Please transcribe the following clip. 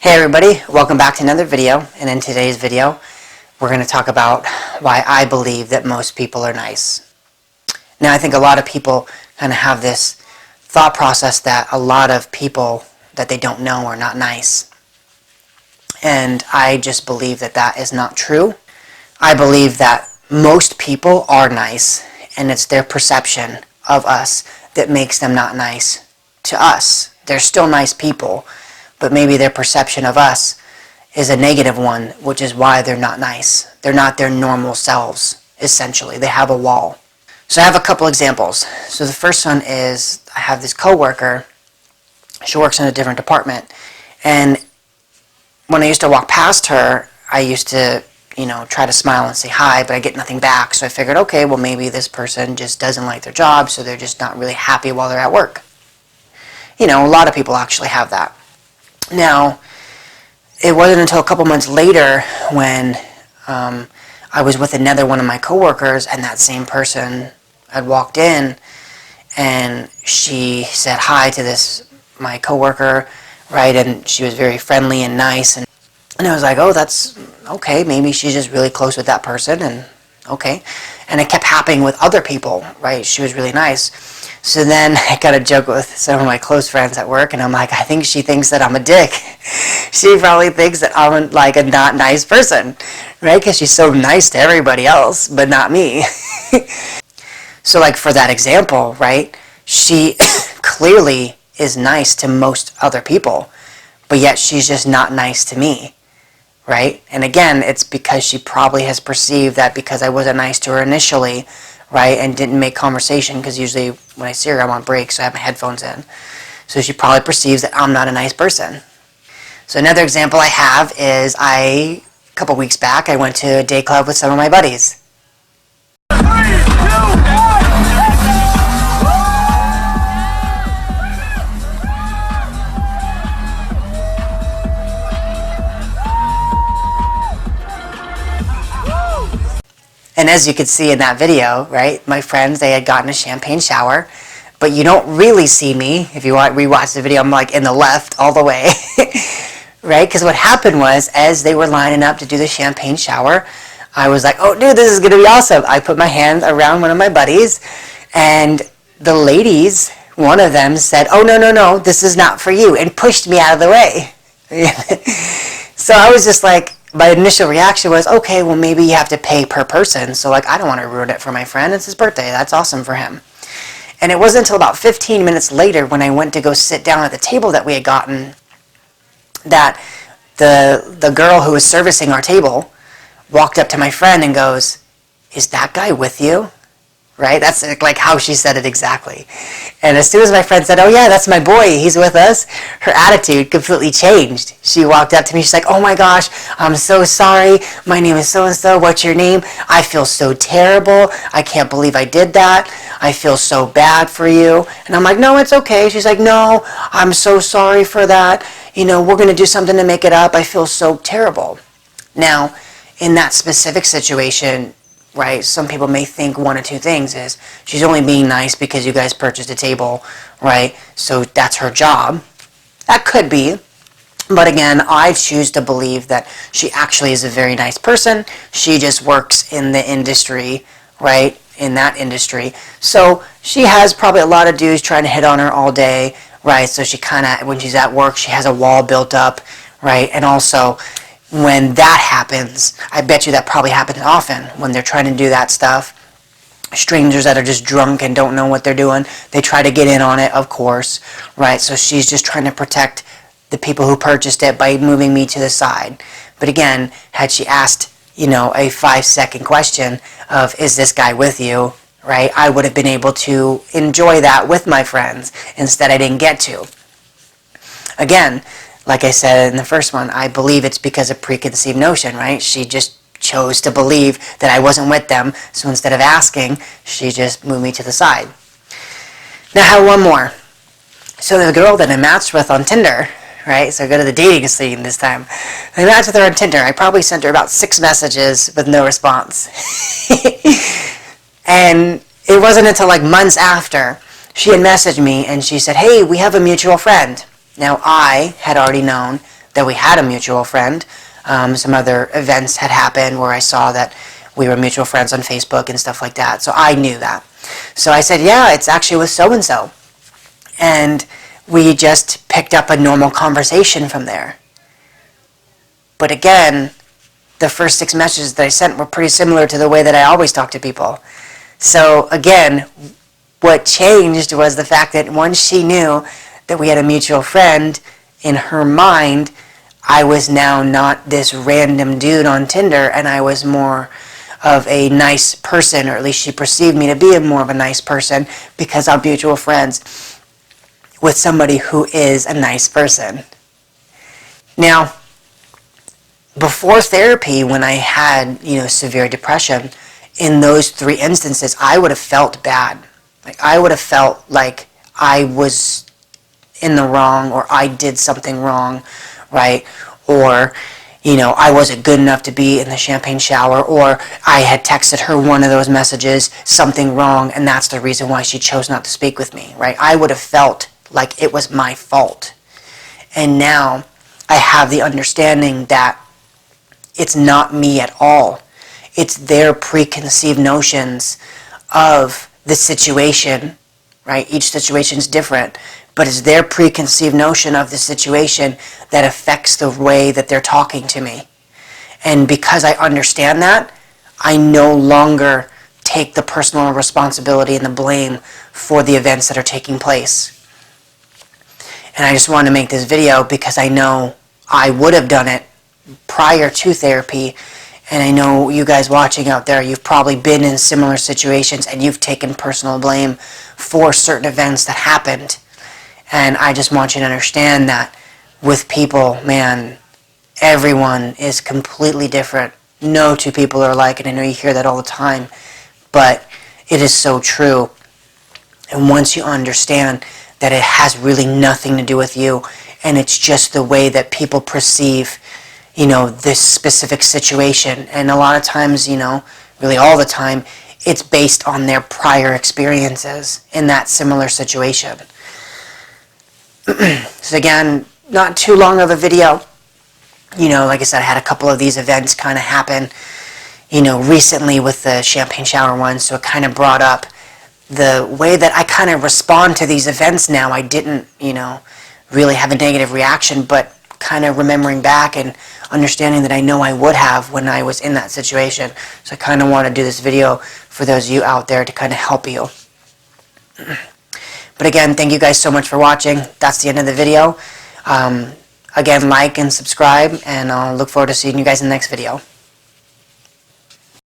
Hey everybody, welcome back to another video, and in today's video we're going to talk about why I believe that most people are nice. Now I think a lot of people kind of have this thought process that a lot of people that they don't know are not nice. And I just believe that that is not true. I believe that most people are nice, and it's their perception of us that makes them not nice to us. They're still nice people, but maybe their perception of us is a negative one, which is why they're not nice. They're not their normal selves, essentially. They have a wall. So I have a couple examples. So the first one is, I have this coworker. She works in a different department. And when I used to walk past her, I used to, try to smile and say hi, but I get nothing back. So I figured, okay, well maybe this person just doesn't like their job, so they're just not really happy while they're at work. A lot of people actually have that. Now, it wasn't until a couple months later when I was with another one of my coworkers, and that same person had walked in, and she said hi to my coworker, right? And she was very friendly and nice, and I was like, oh, that's okay. Maybe she's just really close with that person, and okay. And it kept happening with other people, right? She was really nice. So then I got a joke with some of my close friends at work, and I'm like, I think she thinks that I'm a dick. She probably thinks that I'm like a not nice person, right? Because she's so nice to everybody else, but not me. So like for that example, right? She clearly is nice to most other people, but yet she's just not nice to me, right? And again, it's because she probably has perceived that because I wasn't nice to her initially, right, and didn't make conversation, because usually when I see her I'm on break, so I have my headphones in. So she probably perceives that I'm not a nice person. So another example I have is a couple weeks back, I went to a day club with some of my buddies. And as you could see in that video, right, my friends, they had gotten a champagne shower, but you don't really see me. If you rewatch the video, I'm like in the left all the way, right? Because what happened was, as they were lining up to do the champagne shower, I was like, oh, dude, this is going to be awesome. I put my hand around one of my buddies, and the ladies, one of them said, oh, no, this is not for you, and pushed me out of the way. So I was just like, my initial reaction was, okay, well maybe you have to pay per person, so like I don't want to ruin it for my friend. It's his birthday. That's awesome for him. And it wasn't until about 15 minutes later, when I went to go sit down at the table that we had gotten, that the girl who was servicing our table walked up to my friend and goes, is that guy with you? Right? That's like how she said it exactly. And as soon as my friend said, oh yeah, that's my boy, he's with us, her attitude completely changed. She walked up to me, she's like, oh my gosh, I'm so sorry, my name is so-and-so, what's your name? I feel so terrible, I can't believe I did that, I feel so bad for you. And I'm like, no, it's okay. She's like, no, I'm so sorry for that, we're going to do something to make it up, I feel so terrible. Now, in that specific situation, right, some people may think one or two things is, she's only being nice because you guys purchased a table, right, so that's her job. That could be, but again, I choose to believe that she actually is a very nice person. She just works in the industry, right, in that industry, so she has probably a lot of dudes trying to hit on her all day, right, so she kind of, when she's at work, she has a wall built up, right, and also, when that happens, I bet you that probably happens often when they're trying to do that stuff. Strangers that are just drunk and don't know what they're doing, they try to get in on it, of course, right? So she's just trying to protect the people who purchased it by moving me to the side. But again, had she asked, a 5-second question of, is this guy with you, right? I would have been able to enjoy that with my friends. Instead, I didn't get to. Again, like I said in the first one, I believe it's because of preconceived notion, right? She just chose to believe that I wasn't with them, so instead of asking, she just moved me to the side. Now I have one more. So the girl that I matched with on Tinder, right? So I go to the dating scene this time. I matched with her on Tinder. I probably sent her about 6 messages with no response. And it wasn't until like months after she had messaged me and she said, hey, we have a mutual friend. Now I had already known that we had a mutual friend. Some other events had happened where I saw that we were mutual friends on Facebook and stuff like that. So I knew that. So I said, yeah, it's actually with so-and-so. And we just picked up a normal conversation from there. But again, the first 6 messages that I sent were pretty similar to the way that I always talk to people. So again, what changed was the fact that once she knew that we had a mutual friend, in her mind, I was now not this random dude on Tinder, and I was more of a nice person, or at least she perceived me to be more of a nice person because I'm mutual friends with somebody who is a nice person. Now, before therapy, when I had, severe depression, in those 3 instances, I would have felt bad. Like, I would have felt like I was in the wrong, or I did something wrong, right? Or, I wasn't good enough to be in the champagne shower, or I had texted her one of those messages, something wrong, and that's the reason why she chose not to speak with me, right? I would have felt like it was my fault. And now I have the understanding that it's not me at all. It's their preconceived notions of the situation, right? Each situation is different, but it's their preconceived notion of the situation that affects the way that they're talking to me. And because I understand that, I no longer take the personal responsibility and the blame for the events that are taking place. And I just wanted to make this video because I know I would have done it prior to therapy, and I know you guys watching out there, you've probably been in similar situations and you've taken personal blame for certain events that happened. And I just want you to understand that with people, man, everyone is completely different. No 2 people are alike, and I know you hear that all the time, but it is so true. And once you understand that it has really nothing to do with you, and it's just the way that people perceive this specific situation. And a lot of times, really all the time, it's based on their prior experiences in that similar situation. So again, not too long of a video. Like I said, I had a couple of these events kind of happen, recently with the champagne shower one, so it kind of brought up the way that I kind of respond to these events now. I didn't, really have a negative reaction, but kind of remembering back and understanding that I know I would have when I was in that situation. So I kind of want to do this video for those of you out there to kind of help you. But again, thank you guys so much for watching. That's the end of the video. Again, like and subscribe, and I'll look forward to seeing you guys in the next video.